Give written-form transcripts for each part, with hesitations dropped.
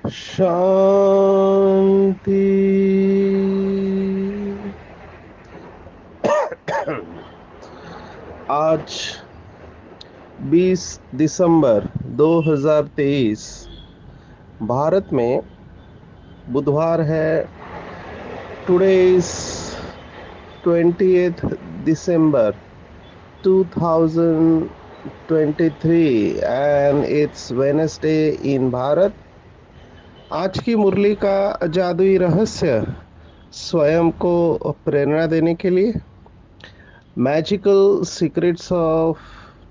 शांति। आज 20 दिसंबर 2023 भारत में बुधवार है। Today is 20th December 2023 and it's Wednesday in Bharat. आज की मुरली का जादुई रहस्य स्वयं को प्रेरणा देने के लिए magical secrets of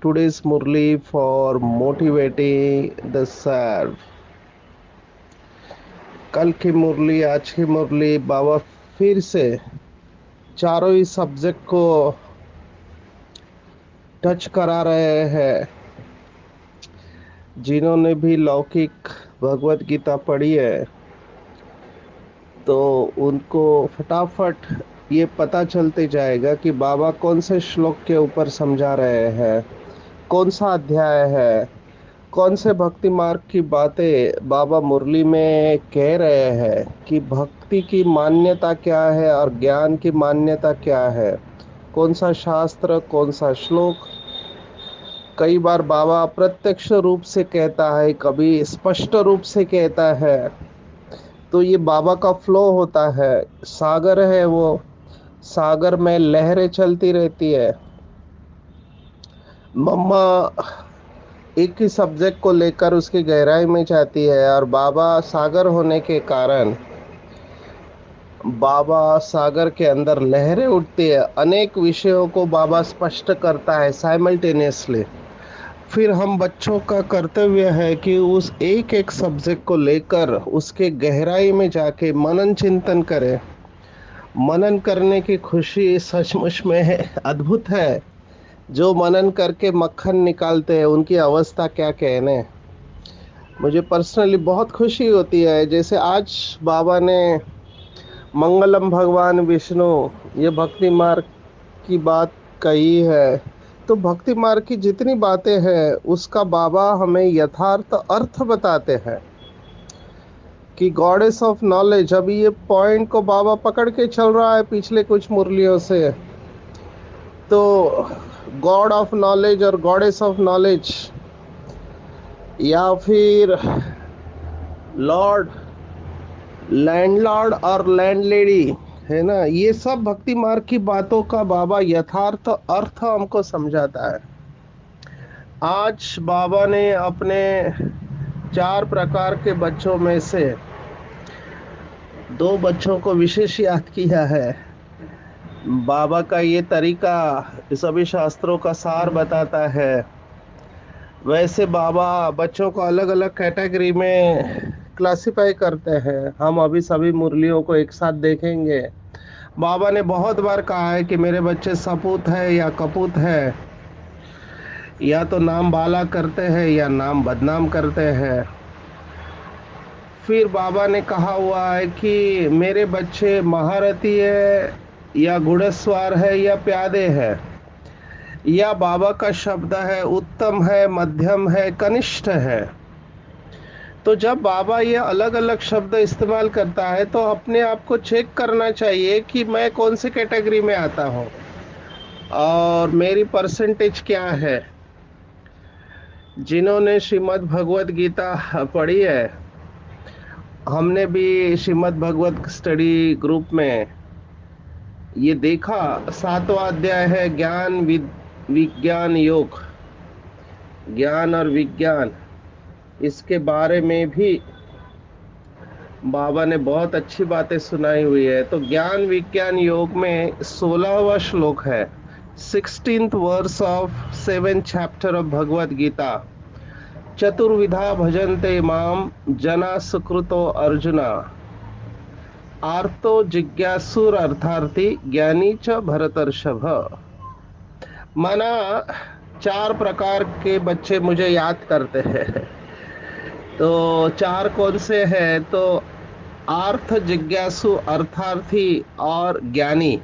today's Murli for motivating the self. कल की मुरली, आज की मुरली, बाबा फिर से चारों ही सब्जेक्ट को टच करा रहे हैं। जिन्होंने भी लौकिक भगवत गीता पढ़ी है तो उनको फटाफट ये पता चलते जाएगा कि बाबा कौन से श्लोक के ऊपर समझा रहे हैं, कौन सा अध्याय है, कौन से भक्ति मार्ग की बातें बाबा मुरली में कह रहे हैं कि भक्ति की मान्यता क्या है और ज्ञान की मान्यता क्या है, कौन सा शास्त्र, कौन सा श्लोक। कई बार बाबा अप्रत्यक्ष रूप से कहता है, कभी स्पष्ट रूप से कहता है। तो ये बाबा का फ्लो होता है। सागर है वो, सागर में लहरें चलती रहती है। मम्मा एक ही सब्जेक्ट को लेकर उसकी गहराई में जाती है और बाबा सागर होने के कारण बाबा सागर के अंदर लहरें उठती है। अनेक विषयों को बाबा स्पष्ट करता है साइमल्टेनियसली। फिर हम बच्चों का कर्तव्य है कि उस एक एक सब्जेक्ट को लेकर उसके गहराई में जाके मनन चिंतन करें। मनन करने की खुशी सचमुच में है, अद्भुत है। जो मनन करके मक्खन निकालते हैं उनकी अवस्था क्या कहने। मुझे पर्सनली बहुत खुशी होती है। जैसे आज बाबा ने मंगलम भगवान विष्णु, ये भक्ति मार्ग की बात कही है। तो भक्ति मार्ग की जितनी बातें हैं उसका बाबा हमें यथार्थ अर्थ बताते हैं कि गॉडेस ऑफ नॉलेज। अभी ये पॉइंट को बाबा पकड़ के चल रहा है पिछले कुछ मुरलियों से। तो गॉड ऑफ नॉलेज और गॉडेस ऑफ नॉलेज, या फिर लॉर्ड, लैंडलॉर्ड और लैंडलेडी, है ना, ये सब भक्ति मार्ग की बातों का बाबा यथार्थ अर्थ हमको समझाता है। आज बाबा ने अपने 4 प्रकार के बच्चों में से 2 बच्चों को विशेष याद किया है। बाबा का ये तरीका सभी शास्त्रों का सार बताता है। वैसे बाबा बच्चों को अलग अलग कैटेगरी में क्लासिफाई करते हैं। हम अभी सभी मुरलियों को एक साथ देखेंगे। बाबा ने बहुत बार कहा है कि मेरे बच्चे सपूत है या कपूत है, या तो नाम बाला करते हैं या नाम बदनाम करते हैं। फिर बाबा ने कहा हुआ है कि मेरे बच्चे महारथी है या घुड़सवार है या प्यादे है, या बाबा का शब्द है उत्तम है, मध्यम है, कनिष्ठ है। तो जब बाबा ये अलग अलग शब्द इस्तेमाल करता है तो अपने आप को चेक करना चाहिए कि मैं कौन सी कैटेगरी में आता हूँ और मेरी परसेंटेज क्या है। जिन्होंने श्रीमद् भगवत गीता पढ़ी है, हमने भी श्रीमद् भगवत स्टडी ग्रुप में ये देखा। 7वां अध्याय है ज्ञान विज्ञान योग, ज्ञान और विज्ञान। इसके बारे में भी बाबा ने बहुत अच्छी बातें सुनाई हुई है। तो ज्ञान विज्ञान योग में 16वां श्लोक है, 16th verse of 7th chapter of Bhagavad Gita. चतुर्विधा भजन्ते माम जना सुकृतो अर्जुना। आर्तो जिज्ञासुर अर्थार्थी ज्ञानी च भरतर्षभ। माना चार प्रकार के बच्चे मुझे याद करते हैं। तो चार कौन से हैं? तो आर्थ, जिज्ञासु, अर्थार्थी और ज्ञानी।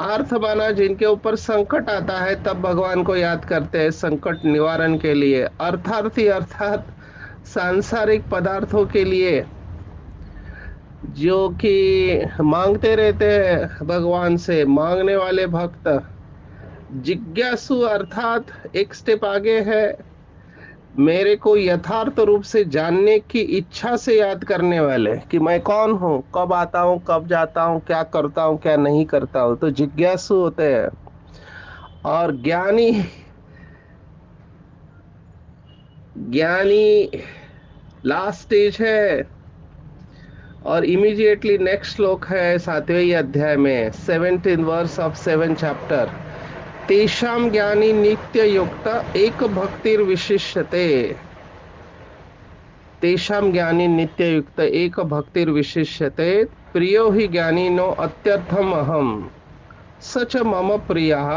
आर्थ माना जिनके ऊपर संकट आता है तब भगवान को याद करते हैं संकट निवारण के लिए। अर्थार्थी अर्थात सांसारिक पदार्थों के लिए, जो कि मांगते रहते हैं भगवान से, मांगने वाले भक्त। जिज्ञासु अर्थात एक स्टेप आगे है, मेरे को यथार्थ रूप से जानने की इच्छा से याद करने वाले कि मैं कौन हूँ, कब आता हूँ, कब जाता हूँ, क्या करता हूँ, क्या नहीं करता हूँ, तो जिज्ञासु होते हैं। और ज्ञानी, ज्ञानी लास्ट स्टेज है। और इमीडिएटली नेक्स्ट श्लोक है 7वें ही अध्याय में, 17 वर्स ऑफ 7 चैप्टर। तेषां ज्ञानी नित्य युक्त एक भक्तिर विशिष्यते। तेषां ज्ञानी नित्य युक्त एक भक्तिर विशिष्यते। प्रियो ही ज्ञानी नो अत्यर्थम अहम सच मम प्रियः।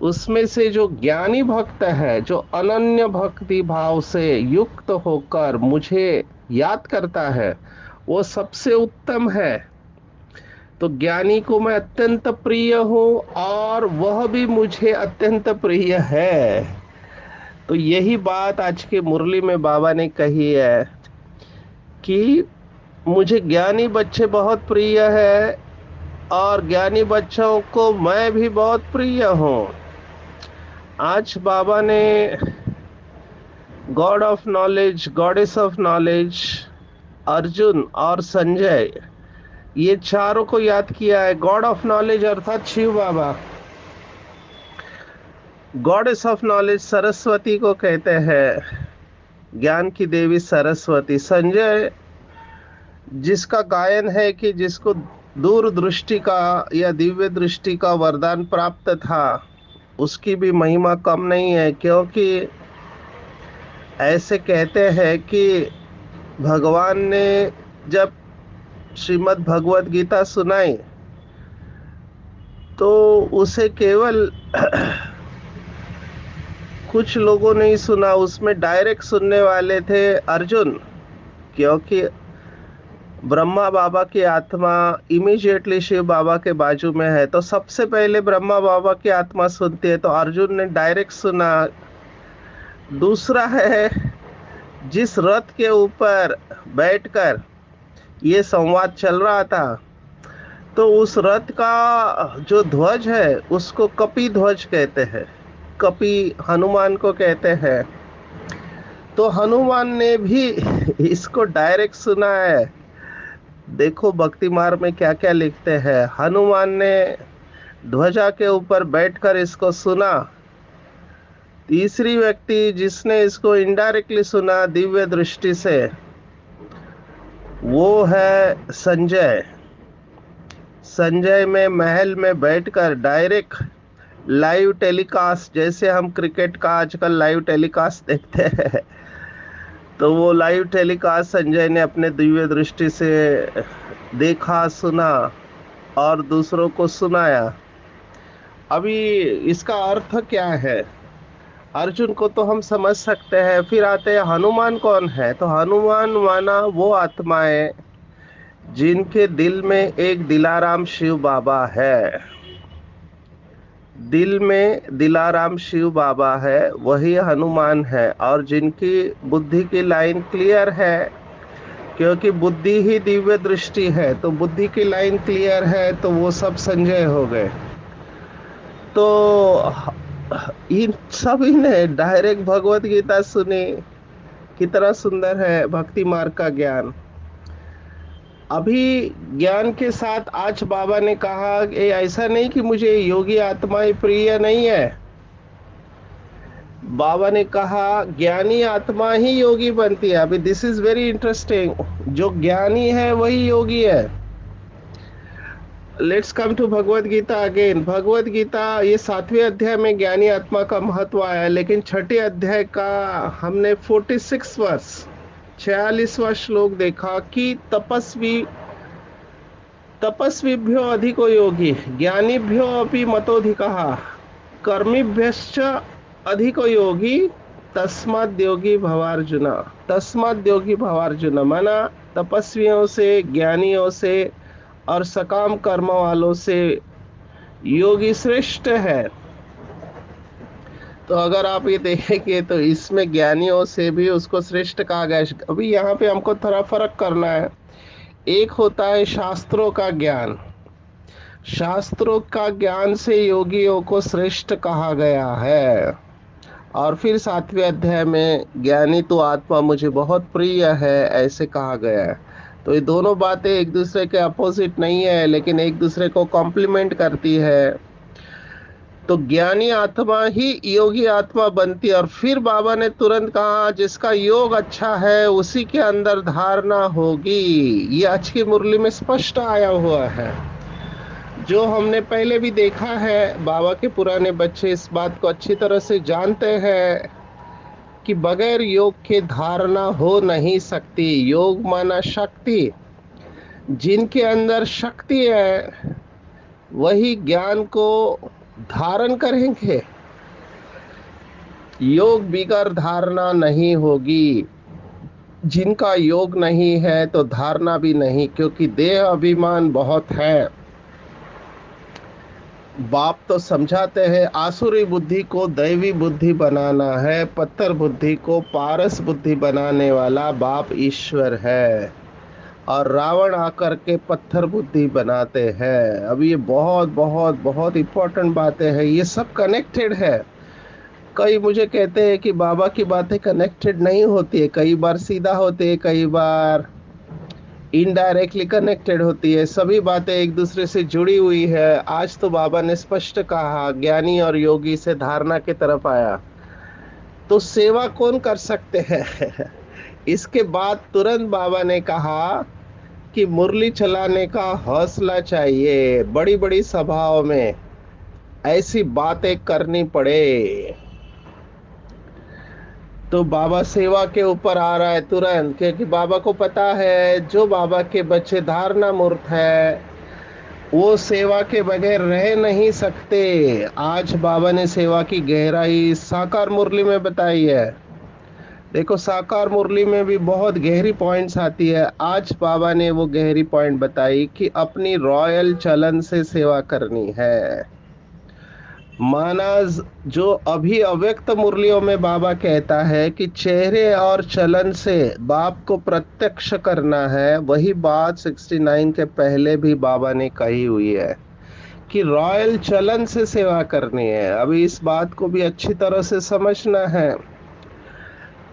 उसमें से जो ज्ञानी भक्त है, जो अनन्य भक्ति भाव से युक्त होकर मुझे याद करता है, वो सबसे उत्तम है। तो ज्ञानी को मैं अत्यंत प्रिय हूँ और वह भी मुझे अत्यंत प्रिय है। तो यही बात आज के मुरली में बाबा ने कही है कि मुझे ज्ञानी बच्चे बहुत प्रिय है और ज्ञानी बच्चों को मैं भी बहुत प्रिय हूँ। आज बाबा ने God of knowledge, goddess of knowledge, Arjun और संजय, ये चारों को याद किया है। गॉड ऑफ नॉलेज अर्थात शिव बाबा, गॉडेस ऑफ नॉलेज सरस्वती को कहते हैं, ज्ञान की देवी सरस्वती। संजय, जिसका गायन है कि जिसको दूरदृष्टि का या दिव्य दृष्टि का वरदान प्राप्त था, उसकी भी महिमा कम नहीं है। क्योंकि ऐसे कहते हैं कि भगवान ने जब श्रीमद् भगवत गीता सुनाई तो उसे केवल कुछ लोगों ने ही सुना, उसमें डायरेक्ट सुनने वाले थे अर्जुन। क्योंकि ब्रह्मा बाबा की आत्मा इमीडिएटली शिव बाबा के बाजू में है, तो सबसे पहले ब्रह्मा बाबा की आत्मा सुनती है, तो अर्जुन ने डायरेक्ट सुना। दूसरा है, जिस रथ के ऊपर बैठकर ये संवाद चल रहा था, तो उस रथ का जो ध्वज है उसको कपि ध्वज कहते हैं। कपि हनुमान को कहते हैं। तो हनुमान ने भी इसको डायरेक्ट सुना है। देखो भक्ति मार्ग में क्या क्या लिखते हैं। हनुमान ने ध्वजा के ऊपर बैठकर इसको सुना। तीसरी व्यक्ति जिसने इसको इनडायरेक्टली सुना दिव्य दृष्टि से, वो है संजय। संजय में महल में बैठकर डायरेक्ट लाइव टेलीकास्ट, जैसे हम क्रिकेट का आजकल लाइव टेलीकास्ट देखते हैं, तो वो लाइव टेलीकास्ट संजय ने अपने दिव्य दृष्टि से देखा, सुना और दूसरों को सुनाया। अभी इसका अर्थ क्या है? अर्जुन को तो हम समझ सकते हैं। फिर आते हैं हनुमान कौन है? तो हनुमान माना वो आत्माएं जिनके दिल में एक दिलाराम शिव बाबा है। दिल में दिलाराम शिव बाबा है, वही हनुमान है। और जिनकी बुद्धि की लाइन क्लियर है, क्योंकि बुद्धि ही दिव्य दृष्टि है, तो बुद्धि की लाइन क्लियर है, तो वो सब संजय हो गए। तो इन सभी ने डायरेक्ट भगवत गीता सुनी। कितना सुंदर है भक्ति मार्ग का ज्ञान। अभी ज्ञान के साथ आज बाबा ने कहा कि ऐसा नहीं कि मुझे योगी आत्माएं प्रिय नहीं है। बाबा ने कहा ज्ञानी आत्मा ही योगी बनती है। अभी दिस इज वेरी इंटरेस्टिंग। जो ज्ञानी है वही योगी है। Let's come to Bhagavad Gita again. Bhagavad Gita ये 7वें अध्याय में ज्ञानी आत्मा का महत्व आया, लेकिन छठे अध्याय का हमने 46 वर्ष 46वां श्लोक देखा कि तपस्वी तपस्विभ्यो अधिको योगी ज्ञानीभ्यो अपि मतोऽधिकः कर्मिभ्यश्च अधिको योगी तस्माद् योगी भवार्जुन। तस्माद् योगी भवार्जुन माना तपस्वियों से, ज्ञानियों से और सकाम कर्म वालों से योगी श्रेष्ठ है। तो अगर आप ये देखेंगे तो इसमें ज्ञानियों से भी उसको श्रेष्ठ कहा गया है। अभी यहाँ पे हमको थोड़ा फर्क करना है। एक होता है शास्त्रों का ज्ञान, शास्त्रों का ज्ञान से योगियों को श्रेष्ठ कहा गया है। और फिर 7वें अध्याय में ज्ञानी तो आत्मा मुझे बहुत प्रिय है ऐसे कहा गया है। तो ये दोनों बातें एक दूसरे के अपोजिट नहीं है, लेकिन एक दूसरे को कॉम्प्लीमेंट करती है। तो ज्ञानी आत्मा ही योगी आत्मा बनती है। और फिर बाबा ने तुरंत कहा जिसका योग अच्छा है उसी के अंदर धारणा होगी। ये आज की मुरली में स्पष्ट आया हुआ है, जो हमने पहले भी देखा है। बाबा के पुराने बच्चे इस बात को अच्छी तरह से जानते हैं कि बगैर योग के धारणा हो नहीं सकती। योग माना शक्ति, जिनके अंदर शक्ति है वही ज्ञान को धारण करेंगे। योग बिगर धारणा नहीं होगी। जिनका योग नहीं है तो धारणा भी नहीं, क्योंकि देह अभिमान बहुत है। बाप तो समझाते हैं आसुरी बुद्धि को दैवी बुद्धि बनाना है, पत्थर बुद्धि को पारस बुद्धि बनाने वाला बाप ईश्वर है। और रावण आकर के पत्थर बुद्धि बनाते हैं। अब ये बहुत बहुत बहुत इम्पोर्टेंट बातें हैं, ये सब कनेक्टेड है। कई मुझे कहते हैं कि बाबा की बातें कनेक्टेड नहीं होती है, कई बार सीधा होती है, कई बार इनडायरेक्टली कनेक्टेड होती है। सभी बातें एक दूसरे से जुड़ी हुई है। आज तो बाबा ने स्पष्ट कहा ज्ञानी और योगी से धारणा की तरफ आया। तो सेवा कौन कर सकते हैं? इसके बाद तुरंत बाबा ने कहा कि मुरली चलाने का हौसला चाहिए। बड़ी बड़ी सभाओं में ऐसी बातें करनी पड़े। तो बाबा सेवा के ऊपर आ रहा है तुरंत, क्योंकि बाबा को पता है जो बाबा के बच्चे धारणा मूर्त है वो सेवा के बगैर रह नहीं सकते। आज बाबा ने सेवा की गहराई साकार मुरली में बताई है। देखो साकार मुरली में भी बहुत गहरी पॉइंट्स आती है। आज बाबा ने वो गहरी पॉइंट बताई कि अपनी रॉयल चलन से सेवा करनी है। माना जो अभी अव्यक्त मुरलियों में बाबा कहता है कि चेहरे और चलन से बाप को प्रत्यक्ष करना है, वही बात 69 के पहले भी बाबा ने कही हुई है कि रॉयल चलन से सेवा करनी है। अभी इस बात को भी अच्छी तरह से समझना है।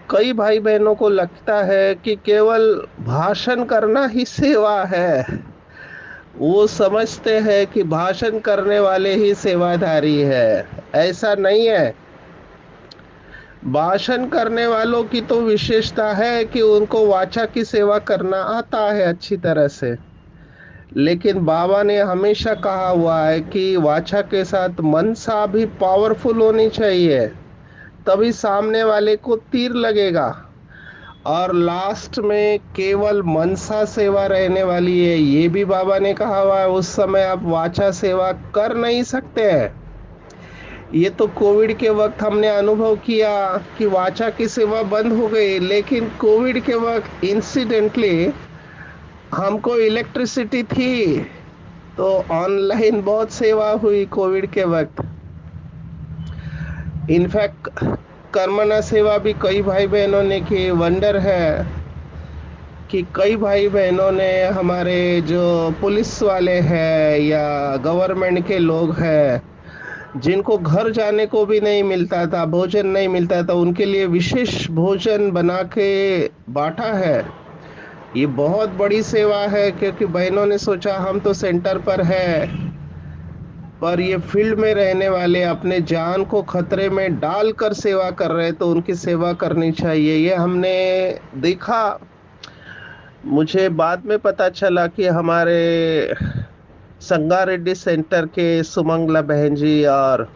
कई भाई बहनों को लगता है कि केवल भाषण करना ही सेवा है। वो समझते हैं कि भाषण करने वाले ही सेवाधारी है। ऐसा नहीं है। भाषण करने वालों की तो विशेषता है कि उनको वाचा की सेवा करना आता है अच्छी तरह से। लेकिन बाबा ने हमेशा कहा हुआ है कि वाचा के साथ मनसा भी पावरफुल होनी चाहिए, तभी सामने वाले को तीर लगेगा। और लास्ट में केवल मनसा सेवा रहने वाली है, ये भी बाबा ने कहा हुआ है। उस समय आप वाचा सेवा कर नहीं सकते हैं। ये तो कोविड के वक्त हमने अनुभव किया कि वाचा की सेवा बंद हो गई, लेकिन कोविड के वक्त इंसिडेंटली हमको इलेक्ट्रिसिटी थी, तो ऑनलाइन बहुत सेवा हुई कोविड के वक्त। इनफैक्ट कर्मणा सेवा भी कई भाई बहनों ने की। वंडर है कि कई भाई बहनों ने, हमारे जो पुलिस वाले हैं या गवर्नमेंट के लोग हैं, जिनको घर जाने को भी नहीं मिलता था, भोजन नहीं मिलता था, उनके लिए विशेष भोजन बना के बांटा है। ये बहुत बड़ी सेवा है, क्योंकि बहनों ने सोचा हम तो सेंटर पर है, पर ये फील्ड में रहने वाले अपने जान को खतरे में डालकर सेवा कर रहे, तो उनकी सेवा करनी चाहिए। ये हमने देखा। मुझे बाद में पता चला कि हमारे संगारेड्डी सेंटर के सुमंगला बहन जी और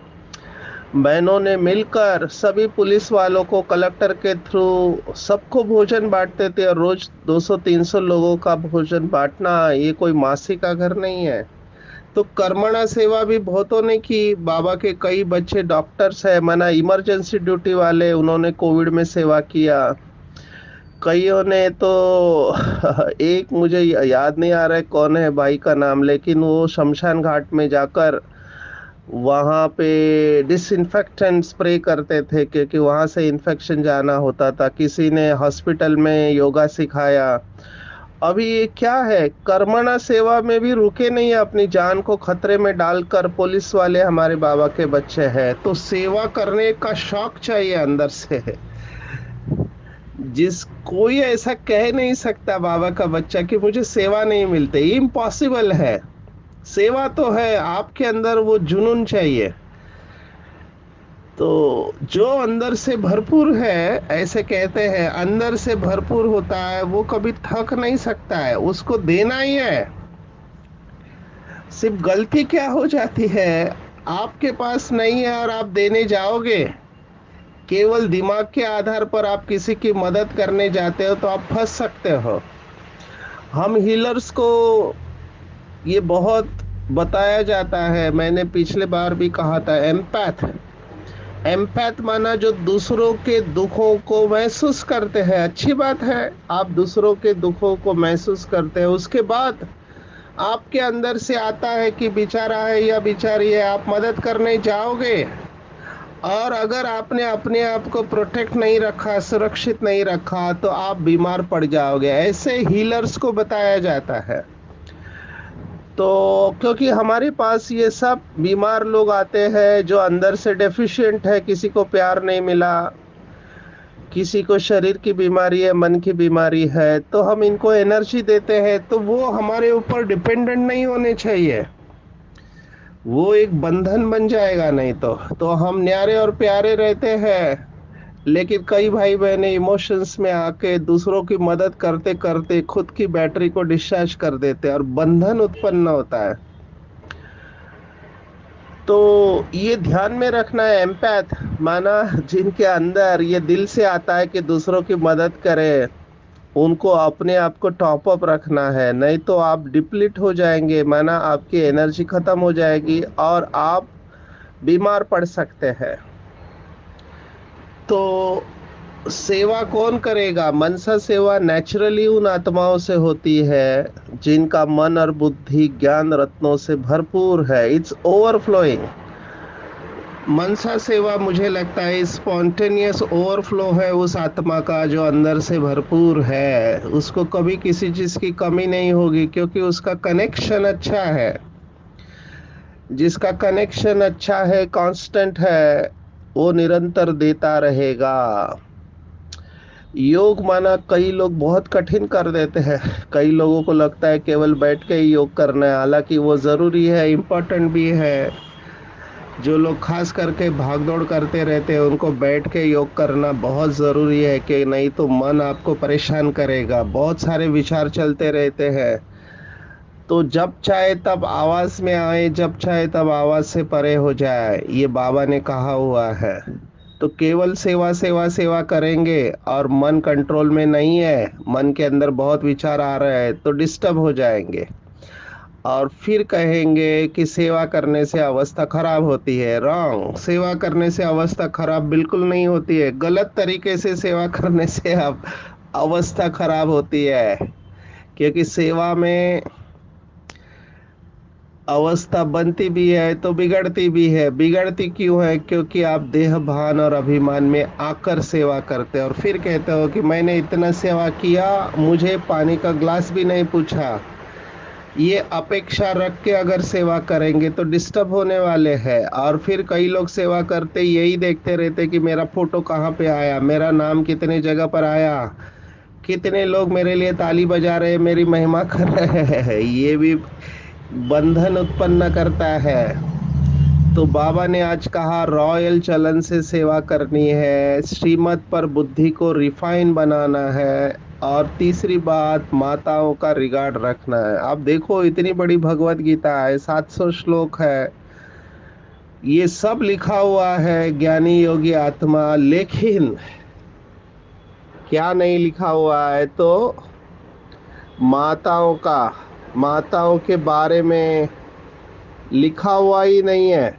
बहनों ने मिलकर सभी पुलिस वालों को कलेक्टर के थ्रू सबको भोजन बांटते थे, और रोज 200-300 लोगों का भोजन बांटना ये कोई मासी का घर नहीं है। तो कर्मणा सेवा भी बहुतों ने की। बाबा के कई बच्चे डॉक्टर्स है, माना इमरजेंसी ड्यूटी वाले, उन्होंने कोविड में सेवा किया। कईयों ने तो एक मुझे याद नहीं आ रहा है कौन है भाई का नाम, लेकिन वो शमशान घाट में जाकर वहाँ पे डिसइंफेक्टेंट स्प्रे करते थे, क्योंकि वहाँ से इन्फेक्शन जाना होता था। किसी ने हॉस्पिटल में योगा सिखाया। अभी ये क्या है, कर्मणा सेवा में भी रुके नहीं, अपनी जान को खतरे में डालकर पुलिस वाले हमारे बाबा के बच्चे हैं। तो सेवा करने का शौक चाहिए अंदर से। जिस कोई ऐसा कह नहीं सकता बाबा का बच्चा कि मुझे सेवा नहीं मिलती, इम्पॉसिबल है। सेवा तो है, आपके अंदर वो जुनून चाहिए। तो जो अंदर से भरपूर है, ऐसे कहते हैं अंदर से भरपूर होता है, वो कभी थक नहीं सकता है, उसको देना ही है। सिर्फ गलती क्या हो जाती है, आपके पास नहीं है और आप देने जाओगे, केवल दिमाग के आधार पर आप किसी की मदद करने जाते हो तो आप फंस सकते हो। हम हीलर्स को ये बहुत बताया जाता है, मैंने पिछले बार भी कहा था, एम्पैथ। एम्पैथ माना जो दूसरों के दुखों को महसूस करते हैं। अच्छी बात है, आप दूसरों के दुखों को महसूस करते हैं, उसके बाद आपके अंदर से आता है कि बेचारा है या बेचारी है, आप मदद करने जाओगे। और अगर आपने अपने आप को प्रोटेक्ट नहीं रखा, सुरक्षित नहीं रखा, तो आप बीमार पड़ जाओगे, ऐसे हीलर्स को बताया जाता है। तो क्योंकि हमारे पास ये सब बीमार लोग आते हैं जो अंदर से डेफिशिएंट है, किसी को प्यार नहीं मिला, किसी को शरीर की बीमारी है, मन की बीमारी है, तो हम इनको एनर्जी देते हैं, तो वो हमारे ऊपर डिपेंडेंट नहीं होने चाहिए। वो एक बंधन बन जाएगा, नहीं तो हम न्यारे और प्यारे रहते हैं, लेकिन कई भाई बहने इमोशंस में आके दूसरों की मदद करते करते खुद की बैटरी को डिस्चार्ज कर देते हैं और बंधन उत्पन्न होता है। तो ये ध्यान में रखना है, एम्पैथ माना जिनके अंदर ये दिल से आता है कि दूसरों की मदद करें, उनको अपने आप को टॉप अप रखना है, नहीं तो आप डिप्लीट हो जाएंगे, माना आपकी एनर्जी खत्म हो जाएगी और आप बीमार पड़ सकते हैं। तो सेवा कौन करेगा? मनसा सेवा नेचुरली उन आत्माओं से होती है जिनका मन और बुद्धि ज्ञान रत्नों से भरपूर है, इट्स ओवरफ्लोइंग। मनसा सेवा मुझे लगता है स्पॉन्टेनियस ओवरफ्लो है उस आत्मा का जो अंदर से भरपूर है, उसको कभी किसी चीज की कमी नहीं होगी, क्योंकि उसका कनेक्शन अच्छा है। जिसका कनेक्शन अच्छा है, कांस्टेंट है, वो निरंतर देता रहेगा। योग माना कई लोग बहुत कठिन कर देते हैं, कई लोगों को लगता है केवल बैठ के ही योग करना है, हालांकि वो ज़रूरी है, इम्पोर्टेंट भी है। जो लोग खास करके भाग दौड़ करते रहते हैं उनको बैठ के योग करना बहुत ज़रूरी है, कि नहीं तो मन आपको परेशान करेगा, बहुत सारे विचार चलते रहते हैं। तो जब चाहे तब आवाज़ में आए, जब चाहे तब आवाज़ से परे हो जाए, ये बाबा ने कहा हुआ है। तो केवल सेवा सेवा सेवा करेंगे और मन कंट्रोल में नहीं है, मन के अंदर बहुत विचार आ रहे हैं, तो डिस्टर्ब हो जाएंगे। और फिर कहेंगे कि सेवा करने से अवस्था खराब होती है। रॉन्ग, सेवा करने से अवस्था खराब बिल्कुल नहीं होती है, गलत तरीके से सेवा करने से अब अवस्था खराब होती है। क्योंकि सेवा में अवस्था बनती भी है तो बिगड़ती भी है। बिगड़ती क्यों है? क्योंकि आप देह भान और अभिमान में आकर सेवा करते हो और फिर कहते हो कि मैंने इतना सेवा किया, मुझे पानी का ग्लास भी नहीं पूछा। ये अपेक्षा रख के अगर सेवा करेंगे तो डिस्टर्ब होने वाले हैं। और फिर कई लोग सेवा करते यही देखते रहते कि मेरा फोटो कहाँ पे आया, मेरा नाम कितने जगह पर आया, कितने लोग मेरे लिए ताली बजा रहे हैं, मेरी महिमा कर रहे हैं। ये भी बंधन उत्पन्न करता है। तो बाबा ने आज कहा रॉयल चलन से सेवा करनी है, श्रीमत पर बुद्धि को रिफाइन बनाना है, और तीसरी बात माताओं का रिगार्ड रखना है। आप देखो इतनी बड़ी भगवत गीता है, 700 श्लोक है, ये सब लिखा हुआ है ज्ञानी योगी आत्मा, लेकिन क्या नहीं लिखा हुआ है तो माताओं का, माताओं के बारे में लिखा हुआ ही नहीं है।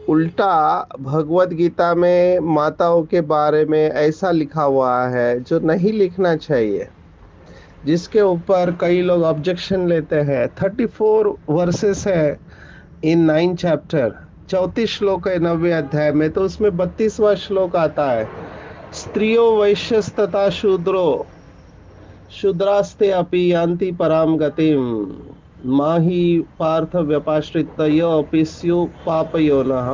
उल्टा भगवत गीता में माताओं के बारे में ऐसा लिखा हुआ है जो नहीं लिखना चाहिए, जिसके ऊपर कई लोग ऑब्जेक्शन लेते हैं। 34 वर्सेस है इन 9 चैप्टर, 34 श्लोक है 90 अध्याय में, तो उसमें 32वां श्लोक आता है, स्त्रियो वैश्यस तथा शूद्रो शूद्रास्ते अपि यान्ति पराम गतिम माही पार्थ व्यपाश्रितयो अपि स्युः पापयोनः।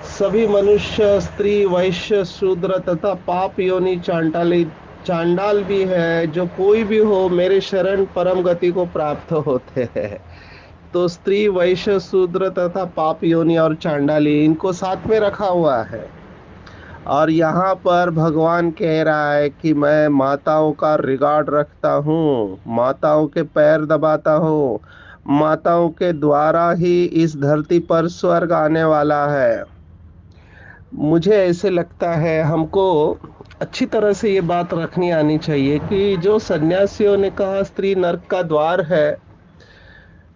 सभी मनुष्य, स्त्री, वैश्य, शूद्र तथा पाप योनि चांडाली, चांडाल भी है, जो कोई भी हो मेरे शरण परम गति को प्राप्त होते हैं। तो स्त्री, वैश्य, शूद्र तथा पाप योनि और चांडाली, इनको साथ में रखा हुआ है। और यहाँ पर भगवान कह रहा है कि मैं माताओं का रिगार्ड रखता हूँ, माताओं के पैर दबाता हूँ, माताओं के द्वारा ही इस धरती पर स्वर्ग आने वाला है। मुझे ऐसे लगता है हमको अच्छी तरह से ये बात रखनी आनी चाहिए कि जो सन्यासियों ने कहा स्त्री नरक का द्वार है,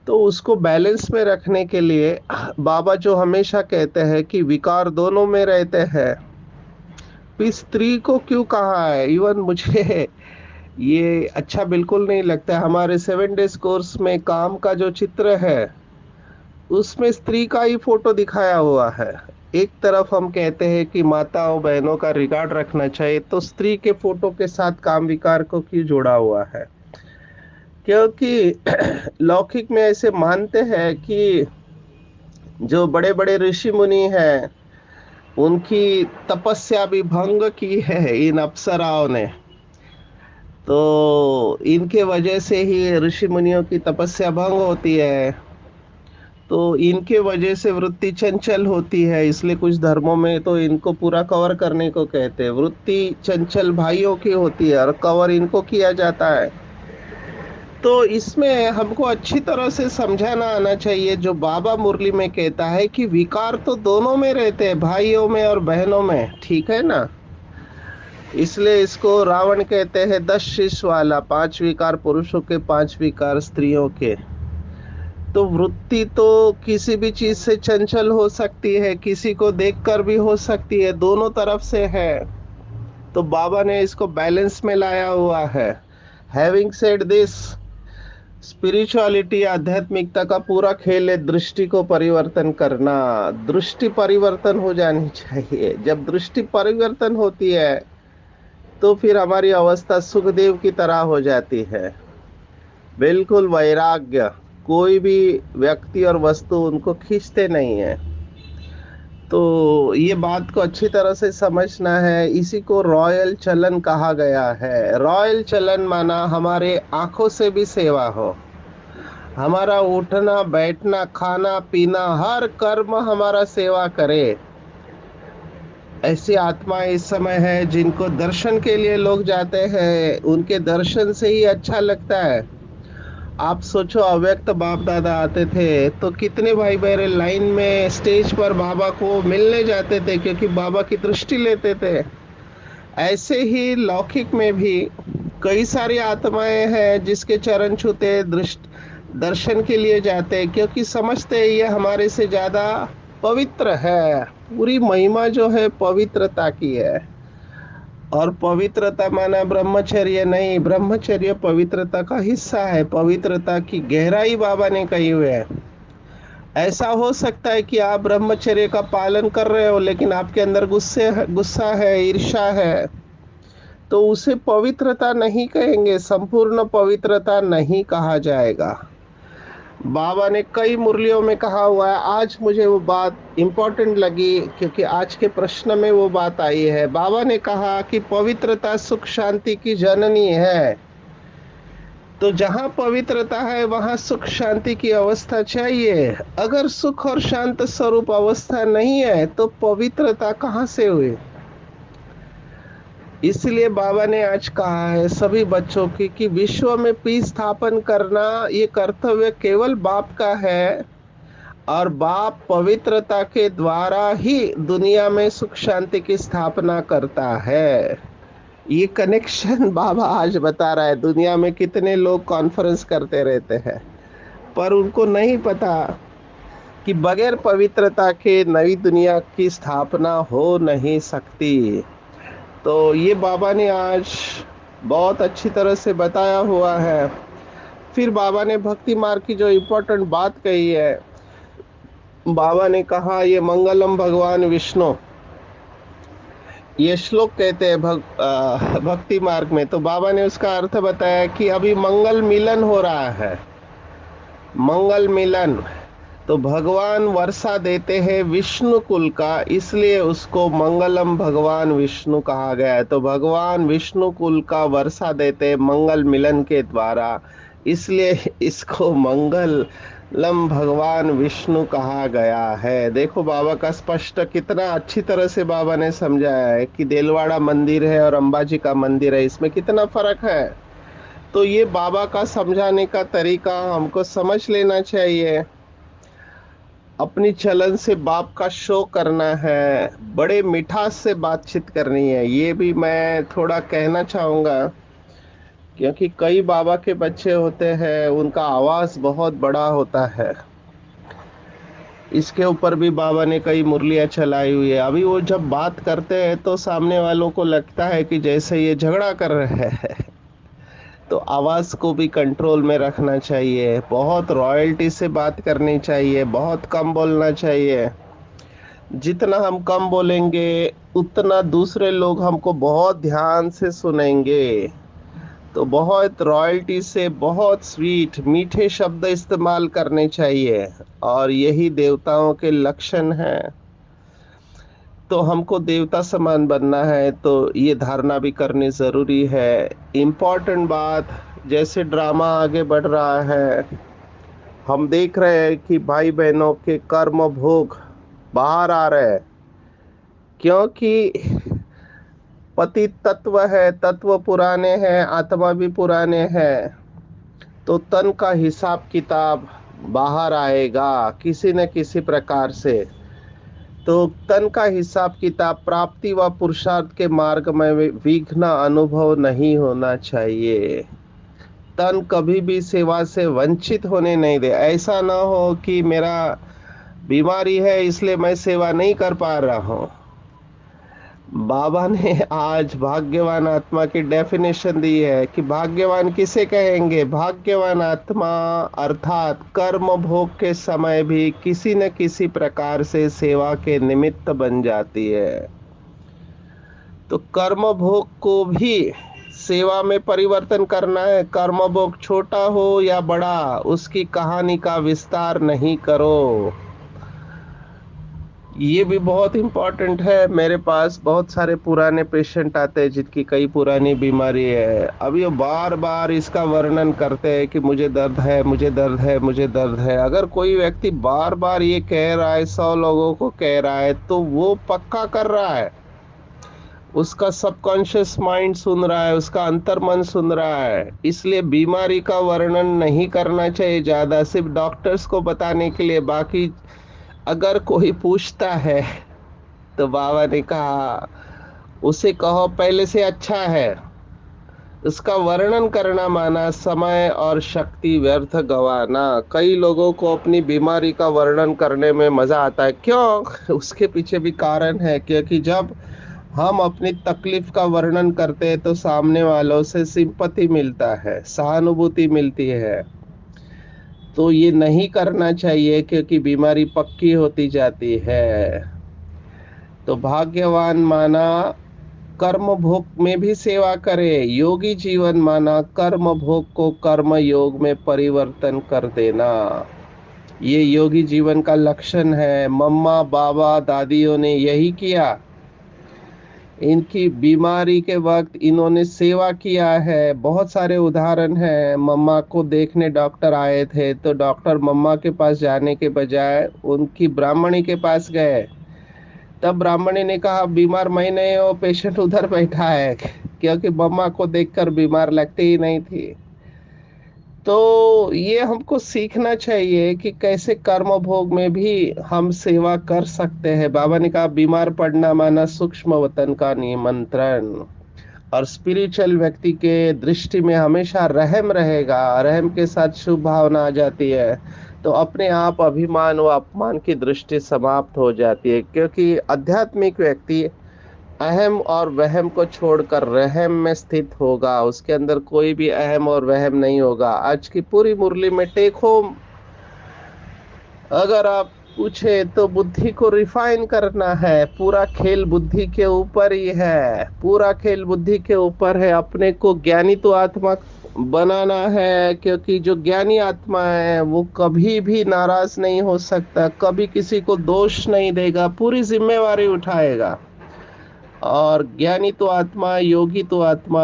तो उसको बैलेंस में रखने के लिए बाबा जो हमेशा कहते हैं कि विकार दोनों में रहते हैं, फिर स्त्री को क्यों कहा है? इवन मुझे ये अच्छा बिल्कुल नहीं लगता है। हमारे 7 डेज कोर्स में काम का जो चित्र है उसमें स्त्री का ही फोटो दिखाया हुआ है। एक तरफ हम कहते हैं कि माताओं बहनों का रिगार्ड रखना चाहिए, तो स्त्री के फोटो के साथ काम विकार को क्यों जोड़ा हुआ है? क्योंकि लौकिक में ऐसे मानते हैं कि जो बड़े बड़े ऋषि मुनि हैं उनकी तपस्या भी भंग की है इन अप्सराओं ने, तो इनके वजह से ही ऋषि मुनियों की तपस्या भंग होती है। तो इनके वजह से वृत्ति चंचल होती है, इसलिए कुछ धर्मों में तो इनको पूरा कवर करने को कहते हैं। वृत्ति चंचल भाइयों की होती है और कवर इनको किया जाता है। तो इसमें हमको अच्छी तरह से समझाना आना चाहिए जो बाबा मुरली में कहता है कि विकार तो दोनों में रहते हैं, भाइयों में और बहनों में, ठीक है ना? इसलिए इसको रावण कहते हैं 10 शीश वाला, 5 विकार पुरुषों के, 5 विकार स्त्रियों के। तो वृत्ति तो किसी भी चीज से चंचल हो सकती है, किसी को देखकर भी हो सकती है, दोनों तरफ से है। तो बाबा ने इसको बैलेंस में लाया हुआ है। हैविंग सेड दिस, स्पिरिचुअलिटी, आध्यात्मिकता का पूरा खेल है दृष्टि को परिवर्तन करना। दृष्टि परिवर्तन हो जानी चाहिए। जब दृष्टि परिवर्तन होती है तो फिर हमारी अवस्था सुखदेव की तरह हो जाती है, बिल्कुल वैराग्य। कोई भी व्यक्ति और वस्तु उनको खींचते नहीं है। तो ये बात को अच्छी तरह से समझना है। इसी को रॉयल चलन कहा गया है। रॉयल चलन माना हमारे आंखों से भी सेवा हो, हमारा उठना बैठना खाना पीना हर कर्म हमारा सेवा करे। ऐसी आत्मा इस समय है जिनको दर्शन के लिए लोग जाते हैं, उनके दर्शन से ही अच्छा लगता है। आप सोचो, अव्यक्त बाप दादा आते थे तो कितने भाई बहरे लाइन में स्टेज पर बाबा को मिलने जाते थे, क्योंकि बाबा की दृष्टि लेते थे। ऐसे ही लौकिक में भी कई सारी आत्माएं हैं जिसके चरण छूते दर्शन के लिए जाते हैं, क्योंकि समझते हैं ये हमारे से ज्यादा पवित्र है। पूरी महिमा जो है पवित्रता की है। और पवित्रता माना ब्रह्मचर्य नहीं, ब्रह्मचर्य पवित्रता का हिस्सा है। पवित्रता की गहराई बाबा ने कही हुई है। ऐसा हो सकता है कि आप ब्रह्मचर्य का पालन कर रहे हो लेकिन आपके अंदर गुस्सा है, ईर्ष्या है, तो उसे पवित्रता नहीं कहेंगे, संपूर्ण पवित्रता नहीं कहा जाएगा। बाबा ने कई मुरलियों में कहा हुआ है। आज मुझे वो बात इम्पोर्टेंट लगी क्योंकि आज के प्रश्न में वो बात आई है। बाबा ने कहा कि पवित्रता सुख शांति की जननी है। तो जहाँ पवित्रता है वहाँ सुख शांति की अवस्था चाहिए। अगर सुख और शांत स्वरूप अवस्था नहीं है तो पवित्रता कहाँ से हुई? इसलिए बाबा ने आज कहा है सभी बच्चों की कि विश्व में पीस स्थापन करना ये कर्तव्य केवल बाप का है। और बाप पवित्रता के द्वारा ही दुनिया में सुख शांति की स्थापना करता है। ये कनेक्शन बाबा आज बता रहा है। दुनिया में कितने लोग कॉन्फ्रेंस करते रहते हैं, पर उनको नहीं पता कि बगैर पवित्रता के नई दुनिया की स्थापना हो नहीं सकती। तो ये बाबा ने आज बहुत अच्छी तरह से बताया हुआ है। फिर बाबा ने भक्ति मार्ग की जो इम्पोर्टेंट बात कही है, बाबा ने कहा ये मंगलम भगवान विष्णु, ये श्लोक कहते हैं भक्ति मार्ग में। तो बाबा ने उसका अर्थ बताया कि अभी मंगल मिलन हो रहा है। मंगल मिलन, तो भगवान वर्षा देते हैं विष्णु कुल का, इसलिए उसको मंगलम भगवान विष्णु कहा गया है। तो भगवान विष्णु कुल का वर्षा देते हैं मंगल मिलन के द्वारा, इसलिए इसको मंगलम भगवान विष्णु कहा गया है। देखो बाबा का स्पष्ट कितना अच्छी तरह से बाबा ने समझाया है कि देलवाड़ा मंदिर है और अंबाजी का मंदिर है, इसमें कितना फर्क है। तो ये बाबा का समझाने का तरीका हमको समझ लेना चाहिए। अपनी चलन से बाप का शो करना है, बड़े मिठास से बातचीत करनी है, ये भी मैं थोड़ा कहना चाहूँगा। क्योंकि कई बाबा के बच्चे होते हैं, उनका आवाज़ बहुत बड़ा होता है। इसके ऊपर भी बाबा ने कई मुरलियाँ चलाई हुई है। अभी वो जब बात करते हैं तो सामने वालों को लगता है कि जैसे ये झगड़ा कर रहे हैं। तो आवाज़ को भी कंट्रोल में रखना चाहिए, बहुत रॉयल्टी से बात करनी चाहिए, बहुत कम बोलना चाहिए। जितना हम कम बोलेंगे उतना दूसरे लोग हमको बहुत ध्यान से सुनेंगे। तो बहुत रॉयल्टी से, बहुत स्वीट मीठे शब्द इस्तेमाल करने चाहिए, और यही देवताओं के लक्षण हैं। तो हमको देवता समान बनना है, तो ये धारणा भी करनी ज़रूरी है। इम्पोर्टेंट बात, जैसे ड्रामा आगे बढ़ रहा है, हम देख रहे हैं कि भाई बहनों के कर्म भोग बाहर आ रहे हैं। क्योंकि पति तत्व है, तत्व पुराने हैं, आत्मा भी पुराने हैं। तो तन का हिसाब किताब बाहर आएगा किसी न किसी प्रकार से। तो तन का हिसाब किताब प्राप्ति व पुरुषार्थ के मार्ग में विघ्न अनुभव नहीं होना चाहिए। तन कभी भी सेवा से वंचित होने नहीं दे। ऐसा ना हो कि मेरा बीमारी है इसलिए मैं सेवा नहीं कर पा रहा हूँ। बाबा ने आज भाग्यवान आत्मा की डेफिनेशन दी है कि भाग्यवान किसे कहेंगे। भाग्यवान आत्मा अर्थात कर्म भोग के समय भी किसी न किसी प्रकार से सेवा के निमित्त बन जाती है। तो कर्म भोग को भी सेवा में परिवर्तन करना है। कर्म भोग छोटा हो या बड़ा, उसकी कहानी का विस्तार नहीं करो। ये भी बहुत इम्पोर्टेंट है। मेरे पास बहुत सारे पुराने पेशेंट आते हैं जिनकी कई पुरानी बीमारी है। अभी वो बार बार इसका वर्णन करते हैं कि मुझे दर्द है, मुझे दर्द है, मुझे दर्द है। अगर कोई व्यक्ति बार बार ये कह रहा है, 100 लोगों को कह रहा है, तो वो पक्का कर रहा है। उसका सबकॉन्शियस माइंड सुन रहा है, उसका अंतर्मन सुन रहा है। इसलिए बीमारी का वर्णन नहीं करना चाहिए ज़्यादा, सिर्फ डॉक्टर्स को बताने के लिए। बाकी अगर कोई पूछता है तो बाबा ने कहा उसे कहो पहले से अच्छा है। उसका वर्णन करना माना समय और शक्ति व्यर्थ गंवाना। कई लोगों को अपनी बीमारी का वर्णन करने में मजा आता है। क्यों? उसके पीछे भी कारण है। क्योंकि जब हम अपनी तकलीफ का वर्णन करते हैं तो सामने वालों से सिंपैथी मिलता है, सहानुभूति मिलती है। तो ये नहीं करना चाहिए क्योंकि बीमारी पक्की होती जाती है। तो भाग्यवान माना कर्म भोग में भी सेवा करे। योगी जीवन माना कर्म भोग को कर्म योग में परिवर्तन कर देना। ये योगी जीवन का लक्षण है। मम्मा बाबा दादियों ने यही किया। इनकी बीमारी के वक्त इन्होंने सेवा किया है। बहुत सारे उदाहरण हैं। मम्मा को देखने डॉक्टर आए थे, तो डॉक्टर मम्मा के पास जाने के बजाय उनकी ब्राह्मणी के पास गए। तब ब्राह्मणी ने कहा बीमार मैं नहीं हूँ, पेशेंट उधर बैठा है। क्योंकि मम्मा को देखकर बीमार लगती ही नहीं थी। तो ये हमको सीखना चाहिए कि कैसे कर्म भोग में भी हम सेवा कर सकते हैं। बाबा ने कहा बीमार पड़ना माना सूक्ष्म वतन का निमंत्रण। और स्पिरिचुअल व्यक्ति के दृष्टि में हमेशा रहम रहेगा, रहम के साथ शुभ भावना आ जाती है, तो अपने आप अभिमान व अपमान की दृष्टि समाप्त हो जाती है, क्योंकि आध्यात्मिक व्यक्ति अहम और वहम को छोड़कर रहम में स्थित होगा। उसके अंदर कोई भी अहम और वहम नहीं होगा। आज की पूरी मुरली में टेक होम अगर आप पूछे तो बुद्धि को रिफाइन करना है। पूरा खेल बुद्धि के ऊपर ही है, पूरा खेल बुद्धि के ऊपर है। अपने को ज्ञानी तो आत्मा बनाना है, क्योंकि जो ज्ञानी आत्मा है वो कभी भी नाराज नहीं हो सकता, कभी किसी को दोष नहीं देगा, पूरी जिम्मेवारी उठाएगा। और ज्ञानी तो आत्मा, योगी तो आत्मा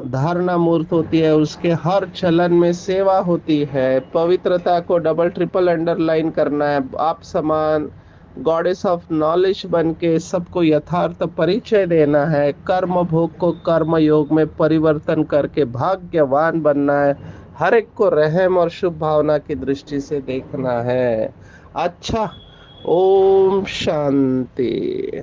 धारणा मूर्त होती है, उसके हर चलन में सेवा होती है। पवित्रता को डबल ट्रिपल अंडरलाइन करना है। आप समान गॉडेस ऑफ नॉलेज बन के सबको यथार्थ परिचय देना है। कर्म भोग को कर्म योग में परिवर्तन करके भाग्यवान बनना है। हर एक को रहम और शुभ भावना की दृष्टि से देखना है। अच्छा, ओम शांति।